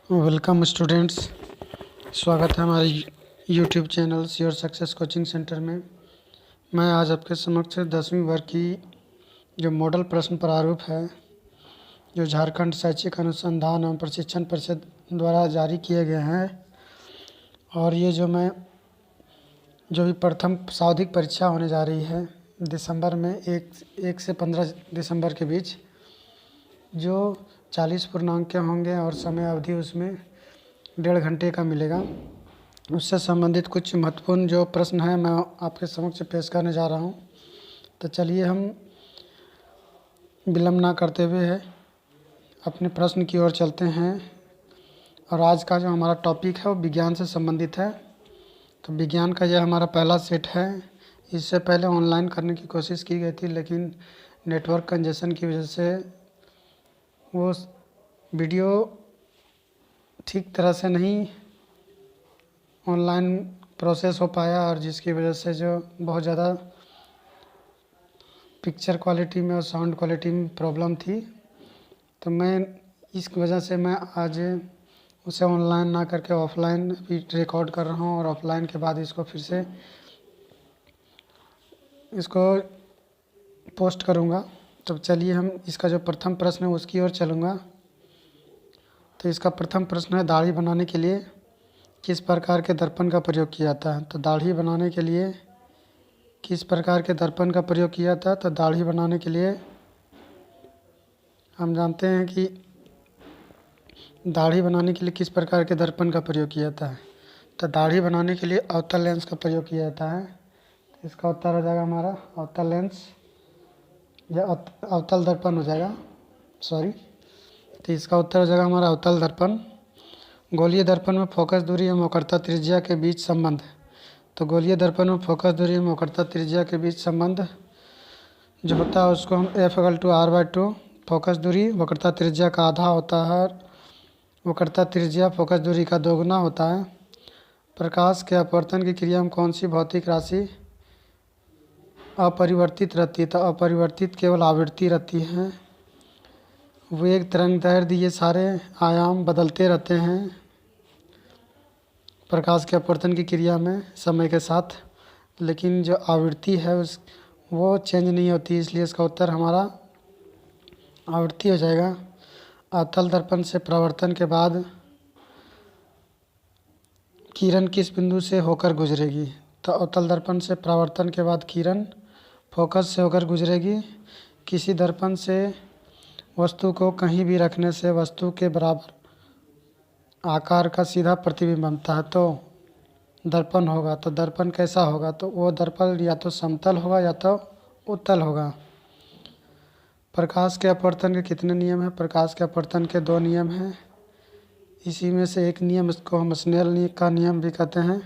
Welcome students. स्वागत है हमारे YouTube channel your success coaching centre में। मैं आज आपके समक्ष 10वीं वर्ग की जो मॉडल प्रश्न प्रारूप है, जो झारखंड शैक्षिक अनुसंधान एवं प्रशिक्षण परिषद द्वारा जारी किए गए हैं, और ये जो भी प्रथम सावधिक परीक्षा होने जा रही है दिसंबर में 1 से 15 दिसंबर के बीच, जो 40 पूर्णांक होंगे और समय अवधि उसमें 1.5 घंटे का मिलेगा। उससे संबंधित कुछ महत्वपूर्ण जो प्रश्न हैं मैं आपके समक्ष पेश करने जा रहा हूं। तो चलिए हम विलम्ब ना करते हुए अपने प्रश्न की ओर चलते हैं। और आज का जो हमारा टॉपिक है वो विज्ञान से संबंधित है। तो विज्ञान का यह हमारा पहला सेट है। इससे पहले ऑनलाइन करने की कोशिश की गई थी, लेकिन नेटवर्क कंजेशन की वजह से वो वीडियो ठीक तरह से नहीं ऑनलाइन प्रोसेस हो पाया, और जिसकी वजह से जो बहुत ज़्यादा पिक्चर क्वालिटी में और साउंड क्वालिटी में प्रॉब्लम थी। तो मैं इस वजह से मैं आज उसे ऑनलाइन ना करके ऑफलाइन भी रिकॉर्ड कर रहा हूँ, और ऑफलाइन के बाद इसको फिर से पोस्ट करूँगा। तो चलिए हम इसका जो प्रथम प्रश्न है उसकी ओर चलूँगा। तो इसका प्रथम प्रश्न है, दाढ़ी बनाने के लिए किस प्रकार के दर्पण का प्रयोग किया जाता है। तो दाढ़ी बनाने के लिए किस प्रकार के दर्पण का प्रयोग किया जाता है। तो दाढ़ी बनाने के लिए हम जानते हैं कि दाढ़ी बनाने के लिए किस प्रकार के दर्पण का प्रयोग किया जाता है। तो दाढ़ी बनाने के लिए अवतल लेंस का प्रयोग किया जाता है। तो इसका उत्तर हो जाएगा हमारा अवतल लेंस या अवतल दर्पण हो जाएगा, सॉरी। तो इसका उत्तर हो जाएगा हमारा अवतल दर्पण। गोलीय दर्पण में फोकस दूरी एवं वक्रता त्रिज्या के बीच संबंध। तो गोलीय दर्पण में फोकस दूरी एवं वक्रता त्रिज्या के बीच संबंध जो होता है उसको हम F=R/2, फोकस दूरी वक्रता त्रिज्या का आधा होता है, वक्रता त्रिज्या फोकस दूरी का दोगुना होता है। प्रकाश के अपवर्तन की क्रिया में कौन सी भौतिक राशि अपरिवर्तित रहती है। तो अपरिवर्तित केवल आवृत्ति रहती है। वेग, तरंग दैर्ध्य ये सारे आयाम बदलते रहते हैं प्रकाश के अपवर्तन की क्रिया में समय के साथ, लेकिन जो आवृत्ति है वो चेंज नहीं होती, इसलिए इसका उत्तर हमारा आवृत्ति हो जाएगा। अवतल दर्पण से परावर्तन के बाद किरण किस बिंदु से होकर गुजरेगी। तो अवतल दर्पण से परावर्तन के बाद किरण फोकस से होकर गुजरेगी। किसी दर्पण से वस्तु को कहीं भी रखने से वस्तु के बराबर आकार का सीधा प्रतिबिंब बनता है, तो दर्पण होगा। तो दर्पण कैसा होगा। तो वो दर्पण या तो समतल होगा या तो उत्तल होगा। प्रकाश के अपवर्तन के कितने नियम हैं। प्रकाश के अपवर्तन के 2 नियम हैं। इसी में से एक नियम, इसको हम स्नेल का नियम भी कहते हैं।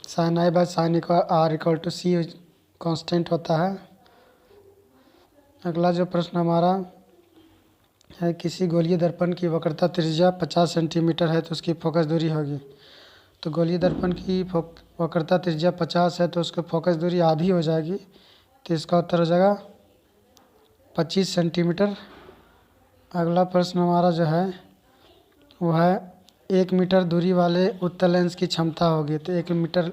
sin I/sin R=C कांस्टेंट होता है। अगला जो प्रश्न हमारा है, किसी गोलीय दर्पण की वक्रता त्रिज्या 50 सेंटीमीटर है तो उसकी फोकस दूरी होगी। तो गोलीय दर्पण की वक्रता त्रिज्या 50 है तो उसकी फोकस दूरी आधी हो जाएगी। तो इसका उत्तर हो जाएगा 25 सेंटीमीटर। अगला प्रश्न हमारा जो है वो है 1 मीटर दूरी वाले उत्तल लेंस की क्षमता होगी। तो 1 मीटर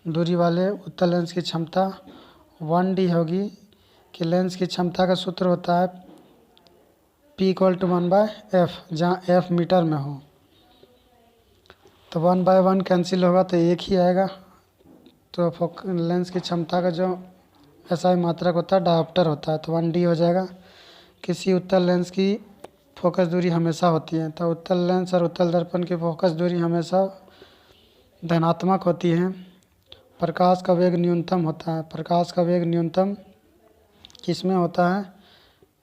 दूरी वाले उत्तल लेंस की क्षमता 1D होगी। कि लेंस की क्षमता का सूत्र होता है P=1/F, जहाँ F मीटर में हो। तो 1/1 कैंसिल होगा तो 1 ही आएगा। तो लेंस की क्षमता का जो SI मात्रक होता है डायोप्टर होता है, तो 1D हो जाएगा। किसी उत्तल लेंस की फोकस दूरी हमेशा होती है। तो उत्तल लेंस और उत्तल दर्पण की फोकस दूरी हमेशा धनात्मक होती है। प्रकाश का वेग न्यूनतम होता है। प्रकाश का वेग न्यूनतम किस में होता है।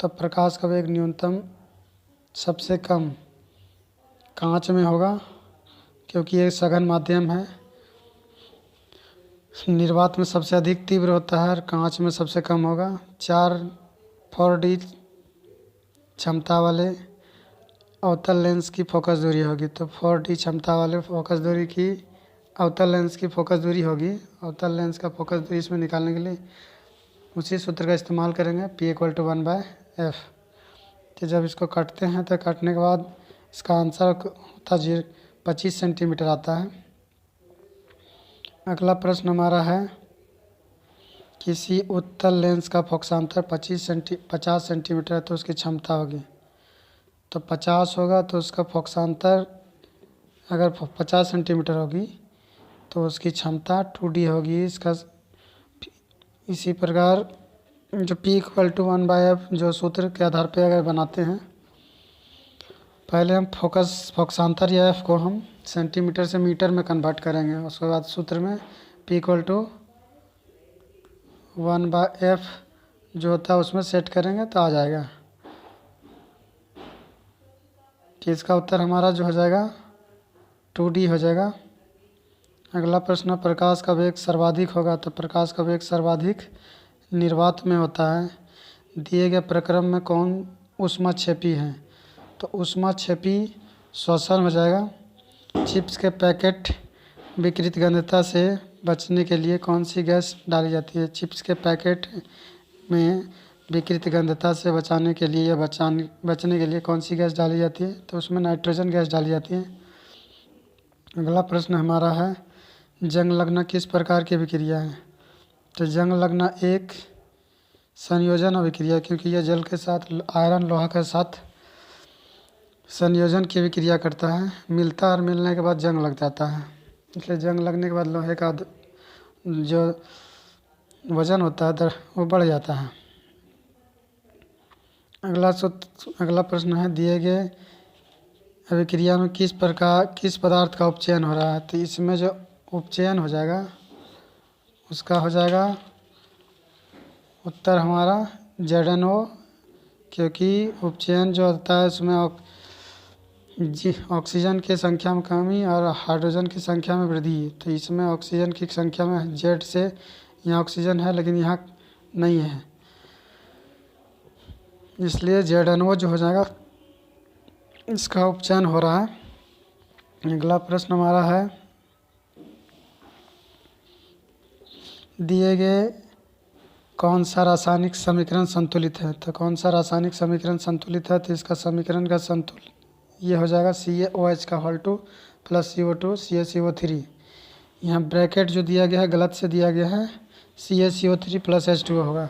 तो प्रकाश का वेग न्यूनतम सबसे कम कांच में होगा, क्योंकि ये सघन माध्यम है। निर्वात में सबसे अधिक तीव्र होता है और कांच में सबसे कम होगा। 4D क्षमता वाले अवतल लेंस की फोकस दूरी होगी। तो 4D क्षमता वाले फोकस दूरी की अवतल लेंस की फोकस दूरी होगी। अवतल लेंस का फोकस दूरी इसमें निकालने के लिए उसी सूत्र का इस्तेमाल करेंगे, P=1/F। तो जब इसको काटते हैं तो काटने के बाद इसका आंसर होता 25 सेंटीमीटर आता है। अगला प्रश्न हमारा है, किसी उत्तल लेंस का फोकसांतर 50 सेंटीमीटर है तो उसकी क्षमता होगी। तो 50 होगा तो उसका फोकसांतर अगर 50 सेंटीमीटर होगी तो उसकी क्षमता 2D होगी। इसका इसी प्रकार जो P = 1/f जो सूत्र के आधार पर अगर बनाते हैं, पहले हम फोकसांतर या f को हम सेंटीमीटर से मीटर में कन्वर्ट करेंगे। उसके बाद सूत्र में P = 1/f जो होता है उसमें सेट करेंगे तो आ जाएगा कि इसका उत्तर हमारा जो हो जाएगा 2D हो जाएगा। अगला प्रश्न, प्रकाश का वेग सर्वाधिक होगा तो प्रकाश का वेग सर्वाधिक निर्वात में होता है। दिए गए प्रक्रम में कौन ऊष्माक्षेपी है? तो ऊष्माक्षेपी श्वसन हो जाएगा। चिप्स के पैकेट विकृत गंधता से बचने के लिए कौन सी गैस डाली जाती है? चिप्स के पैकेट में विकृत गंधता से बचने के लिए कौन सी गैस डाली जाती है? तो उसमें नाइट्रोजन गैस डाली जाती है। अगला प्रश्न हमारा है, जंग लगना किस प्रकार की अभिक्रिया है? तो जंग लगना एक संयोजन अभिक्रिया, क्योंकि यह जल के साथ आयरन लोहा के साथ संयोजन की अभिक्रिया करता है। मिलता है और मिलने के बाद जंग लग जाता है, इसलिए जंग लगने के बाद लोहे का जो वजन होता है वो बढ़ जाता है। अगला प्रश्न है, दिए गए अभिक्रिया में किस पदार्थ का उपचयन हो रहा है? तो इसमें जो उपचयन हो जाएगा उसका हो जाएगा उत्तर हमारा ZnO, क्योंकि उपचयन जो होता है उसमें ऑक्सीजन की संख्या में कमी और हाइड्रोजन की संख्या में वृद्धि। तो इसमें ऑक्सीजन की संख्या में Z से यहाँ ऑक्सीजन है लेकिन यहाँ नहीं है, इसलिए ZnO जो हो जाएगा इसका उपचयन हो रहा है। अगला प्रश्न हमारा है, दिए गए कौन सा रासायनिक समीकरण संतुलित है? तो कौन सा रासायनिक समीकरण संतुलित है? तो इसका समीकरण का ये हो जाएगा CaOH2 + CO2 CaCO3। यहाँ ब्रैकेट जो दिया गया है गलत से दिया गया है, CaCO3 + H2O होगा।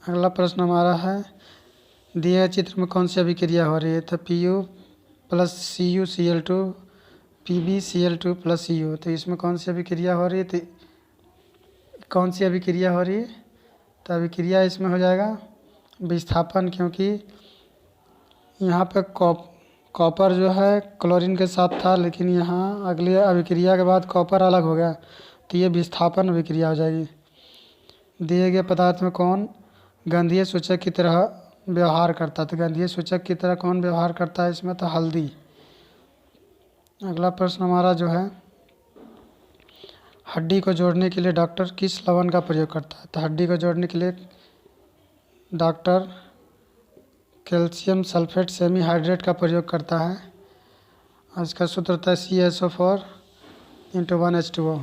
अगला प्रश्न हमारा है, दिए गए चित्र में कौन सी अभिक्रिया हो रही है? तो Pu + CuCl2 PbCl2 + Cu। तो इसमें कौन सी अभिक्रिया हो रही है? तो कौन सी अभिक्रिया हो रही है? तो अभिक्रिया इसमें हो जाएगा विस्थापन, क्योंकि यहाँ पे कॉपर जो है क्लोरीन के साथ था, लेकिन यहाँ अगली अभिक्रिया के बाद कॉपर अलग हो गया, तो ये विस्थापन अभिक्रिया हो जाएगी। दिए गए पदार्थ में कौन गंधीय सूचक की तरह व्यवहार करता है? तो गंधीय सूचक की तरह कौन व्यवहार करता है इसमें? तो हल्दी। अगला प्रश्न हमारा जो है, हड्डी को जोड़ने के लिए डॉक्टर किस लवण का प्रयोग करता है? तो हड्डी को जोड़ने के लिए doctor calcium sulphate semi hydrate का प्रयोग करता है और इसका सूत्र होता है CaSO4 × 1H2O।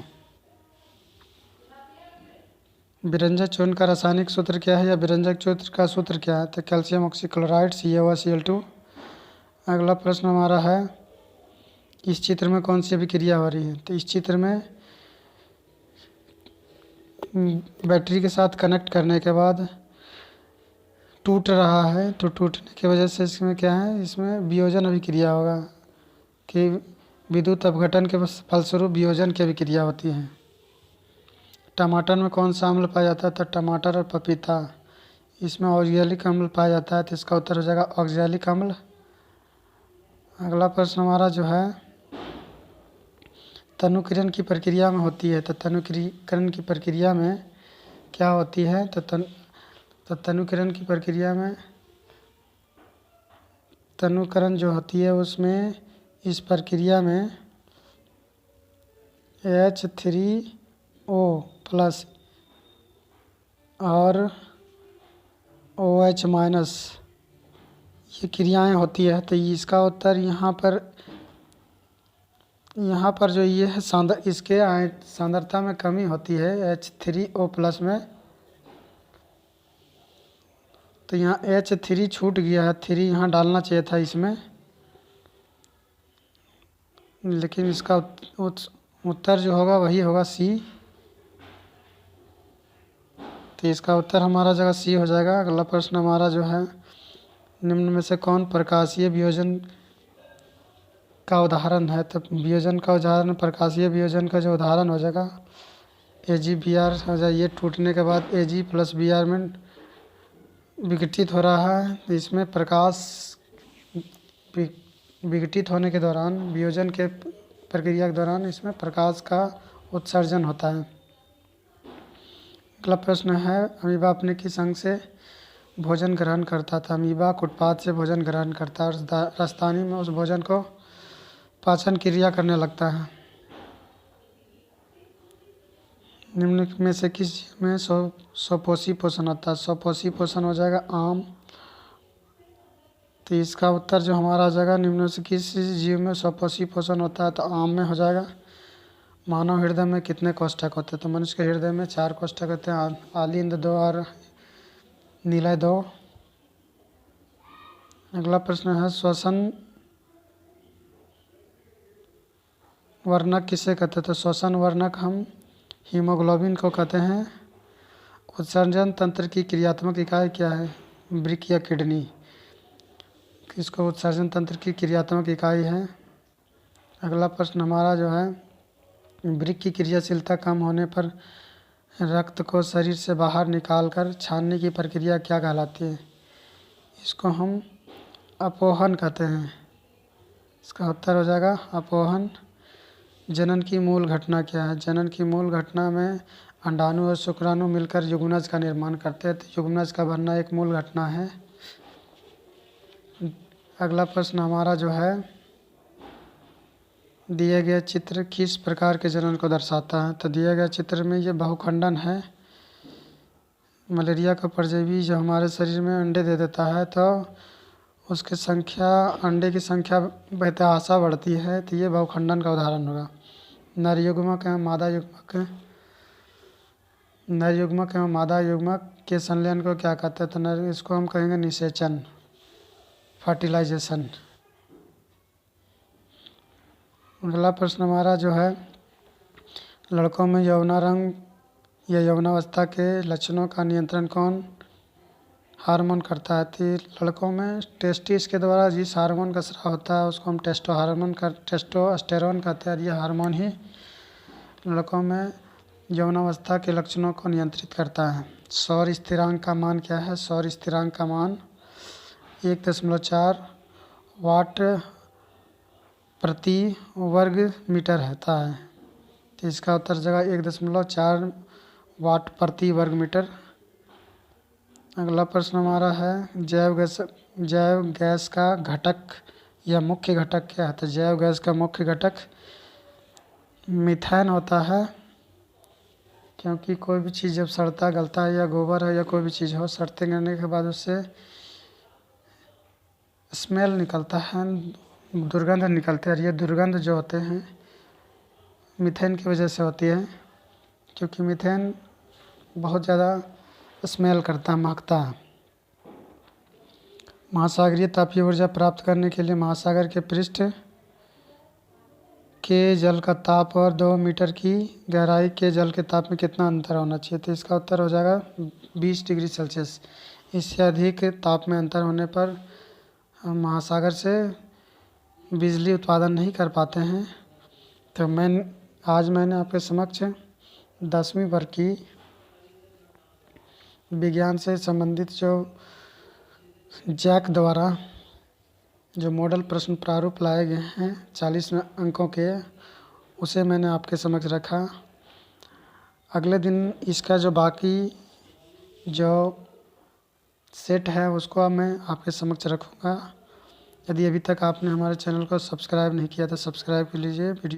विरंजक चूर्ण का रासायनिक सूत्र क्या है या विरंजक चूर्ण का सूत्र क्या है? तो कैल्शियम ऑक्सीक्लोराइड CaOCl2। अगला प्रश्न हमारा है, इस चित्र में कौन सी अभिक्रिया हो रही है? तो इस चित्र में बैटरी के साथ कनेक्ट करने के बाद टूट रहा है, तो टूटने की वजह से इसमें क्या है, इसमें वियोजन अभिक्रिया होगा कि विद्युत अपघटन के फलस्वरूप वियोजन की अभिक्रिया होती है। टमाटर में कौन सा अम्ल पाया जाता है? तो टमाटर और पपीता, इसमें ऑक्जेलिक अम्ल पाया जाता है, तो इसका उत्तर हो जाएगा ऑक्जेलिक अम्ल। अगला प्रश्न हमारा जो है, तनुकिरण की प्रक्रिया में होती है, तो तनुकिरण की प्रक्रिया में क्या होती है? तो तनुकिरण की प्रक्रिया में तनुकरण जो होती है उसमें इस प्रक्रिया में H3O+ और OH- ये क्रियाएं होती है। तो इसका उत्तर यहाँ पर जो ये है इसके सांद्रता में कमी होती है H3O+ में, तो यहाँ H3 छूट गया है, 3 यहाँ डालना चाहिए था इसमें, लेकिन इसका उत्तर जो होगा वही होगा C। तो इसका उत्तर हमारा जगह C हो जाएगा। अगला प्रश्न हमारा जो है, निम्न में से कौन प्रकाशीय वियोजन का उदाहरण है? तो वियोजन का उदाहरण, प्रकाशीय वियोजन का जो उदाहरण हो जाएगा AgBr हो जाए। ये टूटने के बाद Ag प्लस Br में विघटित हो रहा है। तो इसमें प्रकाश विघटित होने के दौरान, वियोजन के प्रक्रिया के दौरान इसमें प्रकाश का उत्सर्जन होता है। अगला प्रश्न है, अमीबा अपने किस अंग से भोजन ग्रहण करता था? अमीबा कुटपाथ से भोजन ग्रहण करता है और राजधानी में उस भोजन को पाचन क्रिया करने लगता है। निम्न में से किस जीव में स्वपोषी पोषण होता है? स्वपोषी पोषण हो जाएगा आम। तो इसका उत्तर जो हमारा आ जाएगा, निम्न में से किस जीव में स्वपोषी पोषण होता है? तो आम में हो जाएगा। मानव हृदय में कितने कोष्ठक होते हैं? तो मनुष्य के हृदय में 4 कोष्ठक होते हैं, आलिंद 2 और नीलय 2। अगला प्रश्न है, श्वसन वर्णक किसे कहते हैं? तो श्वसन वर्णक हम हीमोग्लोबिन को कहते हैं। उत्सर्जन तंत्र की क्रियात्मक इकाई क्या है? वृक्क या किडनी। इसको उत्सर्जन तंत्र की क्रियात्मक इकाई है। अगला प्रश्न हमारा जो है, वृक्क की क्रियाशीलता कम होने पर रक्त को शरीर से बाहर निकालकर छानने की प्रक्रिया क्या कहलाती है? इसको हम अपोहन कहते हैं। इसका उत्तर हो जाएगा अपोहन। जनन की मूल घटना क्या है? जनन की मूल घटना में अंडाणु और शुक्राणु मिलकर युग्मनज का निर्माण करते हैं। तो युग्मनज का बनना एक मूल घटना है। अगला प्रश्न हमारा जो है, दिए गए चित्र किस प्रकार के जनन को दर्शाता है? तो दिए गए चित्र में ये बहुखंडन है। मलेरिया का परजीवी जो हमारे शरीर में अंडे दे देता है, तो उसकी संख्या, अंडे की संख्या बेतहाशा बढ़ती है। तो ये बहुखंडन का उदाहरण होगा। नर युग्मक एवं मादा युग्मक, नर युग्मक एवं मादा युग्मक के संलयन को क्या कहते हैं? तो इसको हम कहेंगे निषेचन, फर्टिलाइजेशन। अगला प्रश्न हमारा जो है, लड़कों में यौनारंग या यौनावस्था के लक्षणों का नियंत्रण कौन हार्मोन करता है? तो लड़कों में टेस्टिस के द्वारा जिस हार्मोन का स्राव होता है उसको हम टेस्टोस्टेरोन कहते हैं। यह हार्मोन ही लड़कों में यौनावस्था के लक्षणों को नियंत्रित करता है। सौर स्थिरांक का मान क्या है? सौर स्थिरांक का मान 1.4 वाट प्रति वर्ग मीटर होता है। तो इसका उत्तर जगह 1.4 वाट प्रति वर्ग मीटर। अगला प्रश्न हमारा है, जैव गैस का घटक या मुख्य घटक क्या है? तो जैव गैस का मुख्य घटक मीथेन होता है। क्योंकि कोई भी चीज़ जब सड़ता गलता है, या गोबर है या कोई भी चीज़ हो, सड़ते गलने के बाद उससे स्मेल निकलता है, दुर्गंध निकलती है। और ये दुर्गंध जो होते हैं मीथेन की वजह से होती है, क्योंकि मीथेन बहुत ज़्यादा स्मेल करता है, महकता है। महासागरीय तापीय ऊर्जा प्राप्त करने के लिए महासागर के पृष्ठ के जल का ताप और 2 मीटर की गहराई के जल के ताप में कितना अंतर होना चाहिए? तो इसका उत्तर हो जाएगा 20 डिग्री सेल्सियस। इससे अधिक ताप में अंतर होने पर हम महासागर से बिजली उत्पादन नहीं कर पाते हैं। तो मैंने आपके समक्ष 10वीं वर्ग की विज्ञान से संबंधित जो जैक द्वारा जो मॉडल प्रश्न प्रारूप लाए गए हैं 40 अंकों के, उसे मैंने आपके समक्ष रखा। अगले दिन इसका जो बाकी जो सेट है उसको अब मैं आपके समक्ष रखूँगा। यदि अभी तक आपने हमारे चैनल को सब्सक्राइब नहीं किया तो सब्सक्राइब कर लीजिए। वीडियो